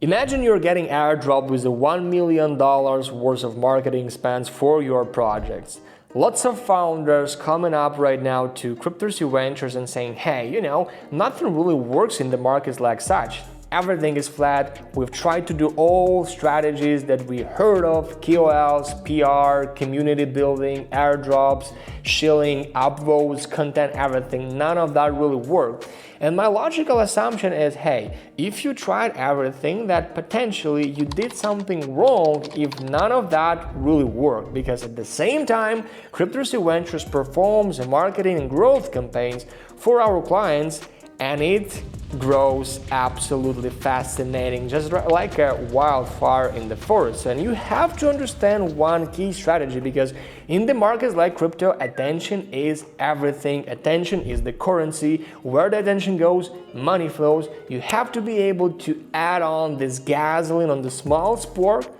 Imagine you're getting airdrop with a $1 million worth of marketing spends for your projects. Lots of founders coming up right now to Cryptocurrency Ventures and saying, hey, nothing really works in the markets like such. Everything is flat. We've tried to do all strategies that we heard of, KOLs, PR, community building, airdrops, shilling, upvotes, content, everything. None of that really worked. And my logical assumption is, hey, if you tried everything, that potentially you did something wrong if none of that really worked. Because at the same time, Cryptocurrency Ventures performs marketing and growth campaigns for our clients, and it grows absolutely fascinating, just like a wildfire in the forest. And you have to understand one key strategy, because in the markets like crypto, attention is everything. Attention is the currency. Where the attention goes, money flows. You have to be able to add on this gasoline on the small spark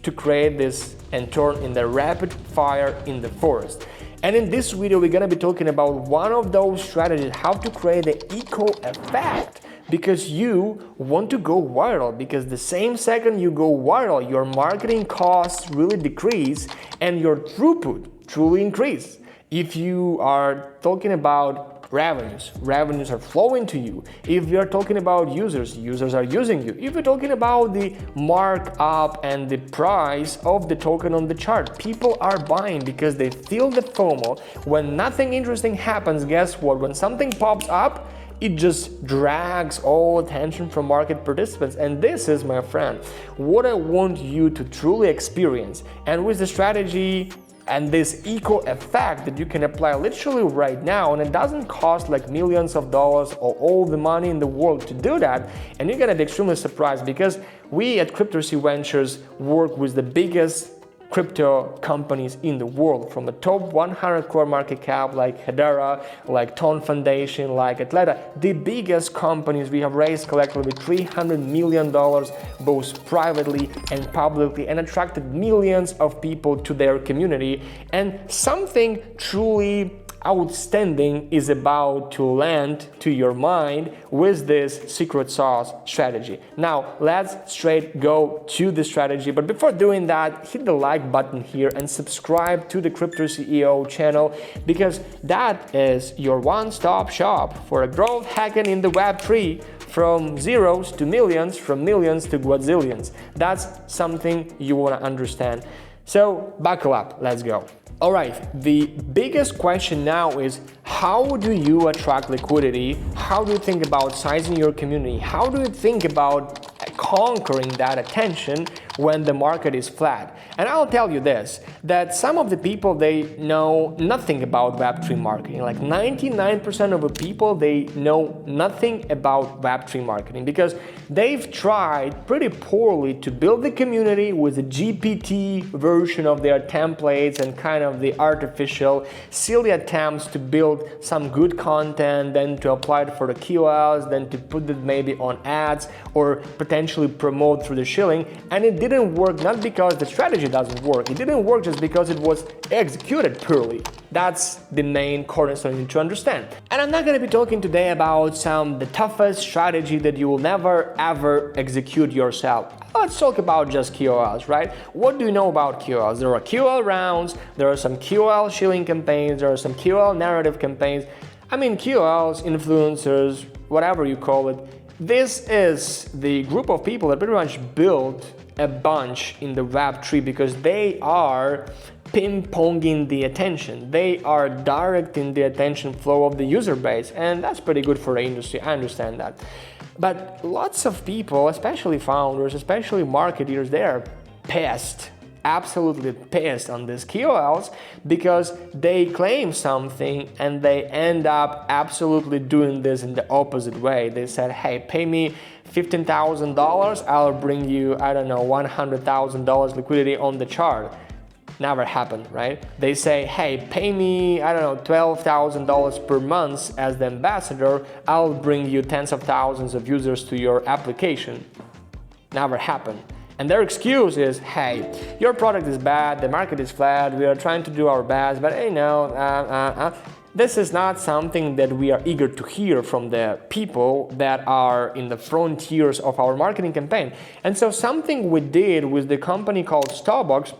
to create this and turn in the rapid fire in the forest. And in this video, we're gonna be talking about one of those strategies, how to create the echo effect, because you want to go viral, because the same second you go viral, your marketing costs really decrease and your throughput truly increase. If you are talking about revenues are flowing to you. If you're talking about users are using you. If you're talking about the markup and the price of the token on the chart, people are buying because they feel the FOMO. When nothing interesting happens, guess what? When something pops up, it just drags all attention from market participants. And this is, my friend, what I want you to truly experience. And with the strategy and this eco effect that you can apply literally right now, and it doesn't cost like millions of dollars or all the money in the world to do that, and you're gonna be extremely surprised, because we at Cryptocurrency Ventures work with the biggest crypto companies in the world, from the top 100 core market cap like Hedera, like Tone Foundation, like Atleta, the biggest companies. We have raised collectively $300 million both privately and publicly, and attracted millions of people to their community. And something truly outstanding is about to land to your mind with this secret sauce strategy. Now let's straight go to the strategy, but before doing that, hit the like button here and subscribe to the Crypto CEO channel, because that is your one-stop shop for a growth hacking in the Web3, from zeros to millions, from millions to quadrillions. That's something you want to understand. So buckle up, let's go. All right, the biggest question now is, how do you attract liquidity? How do you think about sizing your community? How do you think about conquering that attention when the market is flat? And I'll tell you this, that some of the people, they know nothing about Web3 marketing. Like 99% of the people, they know nothing about Web3 marketing, because they've tried pretty poorly to build the community with a GPT version of their templates and kind of the artificial, silly attempts to build some good content, then to apply it for the KOLs, then to put it maybe on ads or potentially promote through the shilling. And it didn't work, not because the strategy doesn't work. It didn't work just because it was executed poorly. That's the main cornerstone you need to understand. And I'm not going to be talking today about the toughest strategy that you will never ever execute yourself. Let's talk about just KOLs, right? What do you know about KOLs? There are KOL rounds, there are some KOL shilling campaigns, there are some KOL narrative campaigns. I mean, KOLs, influencers, whatever you call it, this is the group of people that pretty much build a bunch in the Web3, because they are ping-ponging the attention. They are directing the attention flow of the user base, and that's pretty good for the industry. I understand that. But lots of people, especially founders, especially marketers, they are pissed, absolutely pissed on these KOLs, because they claim something and they end up absolutely doing this in the opposite way. They said, hey, pay me $15,000, I'll bring you, I don't know, $100,000 liquidity on the chart. Never happened, right? They say, hey, pay me, I don't know, $12,000 per month as the ambassador, I'll bring you tens of thousands of users to your application. Never happened. And their excuse is, hey, your product is bad, the market is flat, we are trying to do our best, but hey, no, this is not something that we are eager to hear from the people that are in the frontiers of our marketing campaign. And so something we did with the company called Stobox,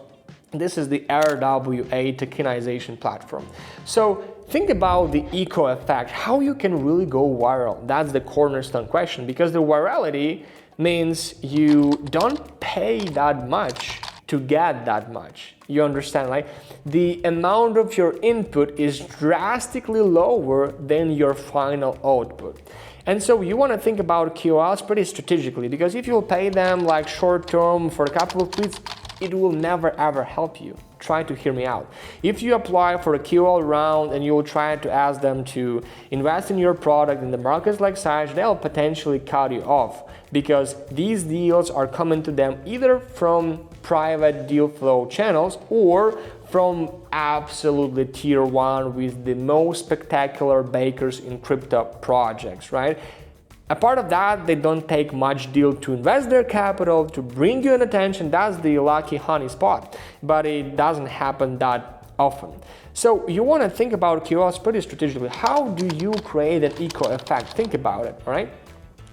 this is the RWA tokenization platform. So think about the eco effect, how you can really go viral. That's the cornerstone question, because the virality means you don't pay that much to get that much. You understand, right? The amount of your input is drastically lower than your final output. And so you want to think about KOLs pretty strategically, because if you'll pay them like short term for a couple of tweets, it will never ever help you. Try to hear me out. If you apply for a KOL round and you'll try to ask them to invest in your product in the markets like such, they'll potentially cut you off, because these deals are coming to them either from private deal flow channels or from absolutely tier one with the most spectacular bakers in crypto projects, right? A part of that, they don't take much deal to invest their capital, to bring you an attention. That's the lucky honey spot, but it doesn't happen that often. So you want to think about KOLs pretty strategically. How do you create an eco effect? Think about it, all right?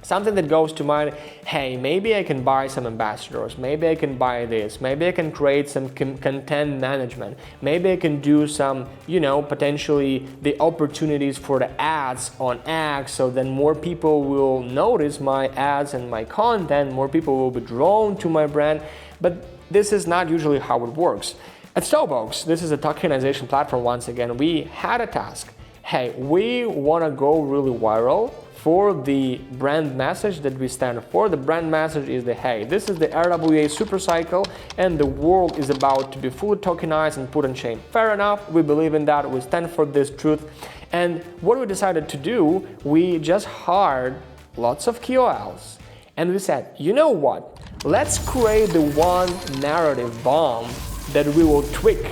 Something that goes to mind, hey, maybe I can buy some ambassadors, maybe I can buy this, maybe I can create some content management, maybe I can do some, potentially the opportunities for the ads on X, so then more people will notice my ads and my content, more people will be drawn to my brand. But this is not usually how it works. At Stobox, this is a tokenization platform once again, we had a task. Hey, we want to go really viral for the brand message that we stand for. The brand message is hey, this is the RWA super cycle and the world is about to be fully tokenized and put on chain. Fair enough, we believe in that, we stand for this truth. And what we decided to do, we just hired lots of KOLs and we said, you know what, let's create the one narrative bomb that we will tweak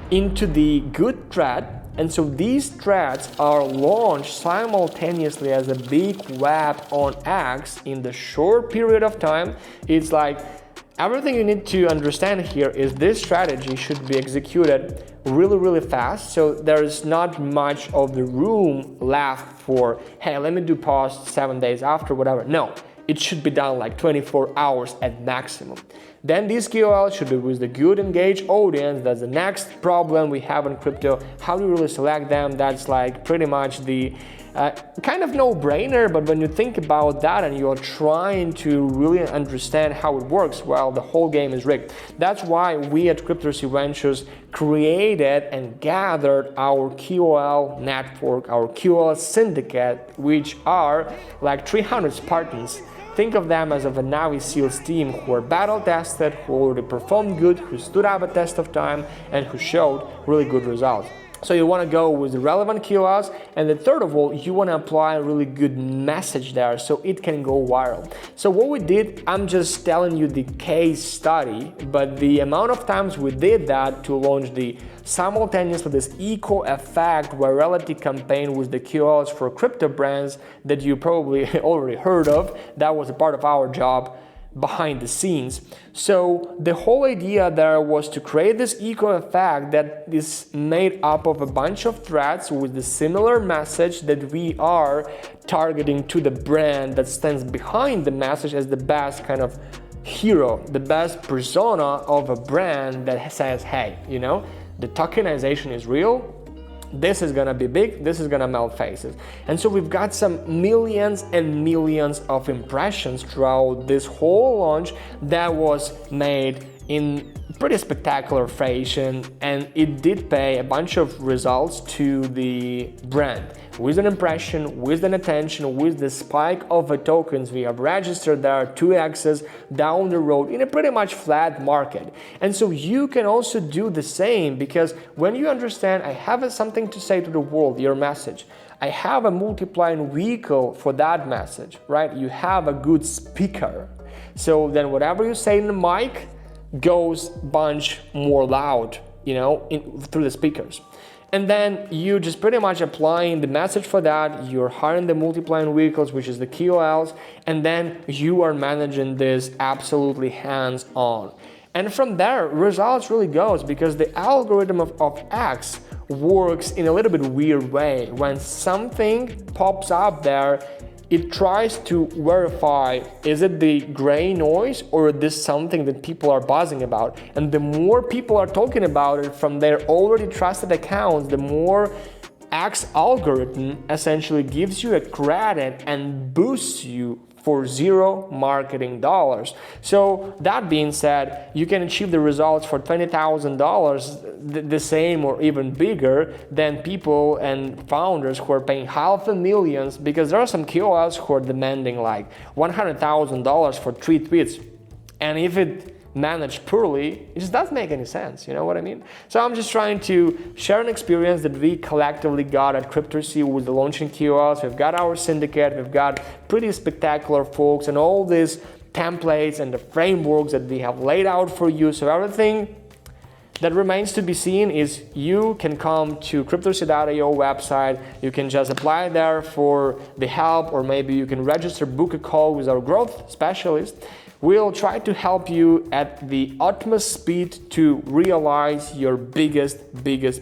into the good thread. And so these threads are launched simultaneously as a big web on X in the short period of time. It's like everything you need to understand here is this strategy should be executed really, really fast. So there's not much of the room left for, hey, let me do post 7 days after, whatever. No, it should be done like 24 hours at maximum. Then these KOLs should be with the good engaged audience. That's the next problem we have in crypto. How do you really select them? That's like pretty much the kind of no-brainer, but when you think about that and you're trying to really understand how it works, well, the whole game is rigged. That's why we at Cryptocurrency Ventures created and gathered our KOL network, our KOL syndicate, which are like 300 Spartans. Think of them as a Navy SEALs team who are battle tested, who already performed good, who stood up a test of time, and who showed really good results. So you want to go with the relevant KOLs, and the third of all, you want to apply a really good message there so it can go viral. So what we did, I'm just telling you the case study, but the amount of times we did that to launch the simultaneously this eco effect virality campaign with the KOLs for crypto brands that you probably already heard of, that was a part of our job behind the scenes. So the whole idea there was to create this eco effect that is made up of a bunch of threads with the similar message that we are targeting to the brand that stands behind the message as the best kind of hero, the best persona of a brand that says, hey, the tokenization is real. This is gonna be big, this is gonna melt faces. And so we've got some millions and millions of impressions throughout this whole launch that was made in pretty spectacular fashion, and it did pay a bunch of results to the brand. With an impression, with an attention, with the spike of the tokens we have registered there 2x's down the road in a pretty much flat market. And so you can also do the same, because when you understand I have something to say to the world, your message, I have a multiplying vehicle for that message, right? You have a good speaker. So then whatever you say in the mic goes bunch more loud, through the speakers. And then you just pretty much applying the message for that, you're hiring the multiplying vehicles, which is the KOLs, and then you are managing this absolutely hands-on. And from there, results really goes, because the algorithm of X works in a little bit weird way. When something pops up there, it tries to verify, is it the gray noise or is this something that people are buzzing about? And the more people are talking about it from their already trusted accounts, the more X algorithm essentially gives you a credit and boosts you for zero marketing dollars. So that being said, you can achieve the results for $20,000 the same or even bigger than people and founders who are paying $500,000, because there are some KOLs who are demanding like $100,000 for 3 tweets. And if it managed poorly, it just doesn't make any sense, you know what I mean? So I'm just trying to share an experience that we collectively got at Cryptocurrency with the launching KOLs. We've got our syndicate, we've got pretty spectacular folks and all these templates and the frameworks that we have laid out for you. So everything that remains to be seen is you can come to Cryptocurrency.io website, you can just apply there for the help, or maybe you can register, book a call with our growth specialist. We'll try to help you at the utmost speed to realize your biggest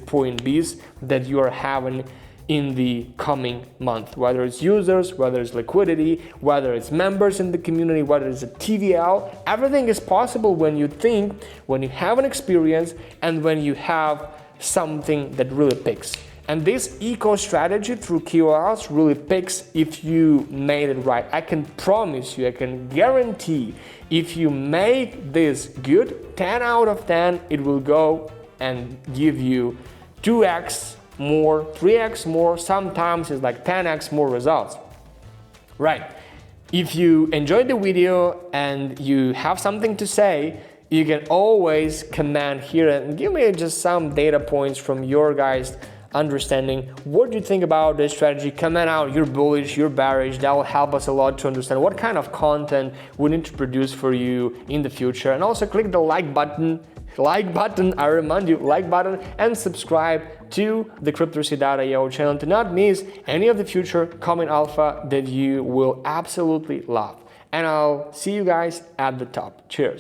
point Bs that you are having in the coming month, whether it's users, whether it's liquidity, whether it's members in the community, whether it's a TVL. Everything is possible when you think, when you have an experience, and when you have something that really picks. And this eco strategy through KOLs really picks if you made it right. I can promise you, I can guarantee, if you make this good, 10 out of 10, it will go and give you 2x more, 3x more, sometimes it's like 10x more results. Right. If you enjoyed the video and you have something to say, you can always comment here and give me just some data points from your guys' understanding. What do you think about this strategy? Comment out, you're bullish, you're bearish. That will help us a lot to understand what kind of content we need to produce for you in the future. And also click the like button, I remind you, like button, and subscribe to the Cryptocurrency.io channel to not miss any of the future coming alpha that you will absolutely love. And I'll see you guys at the top. Cheers.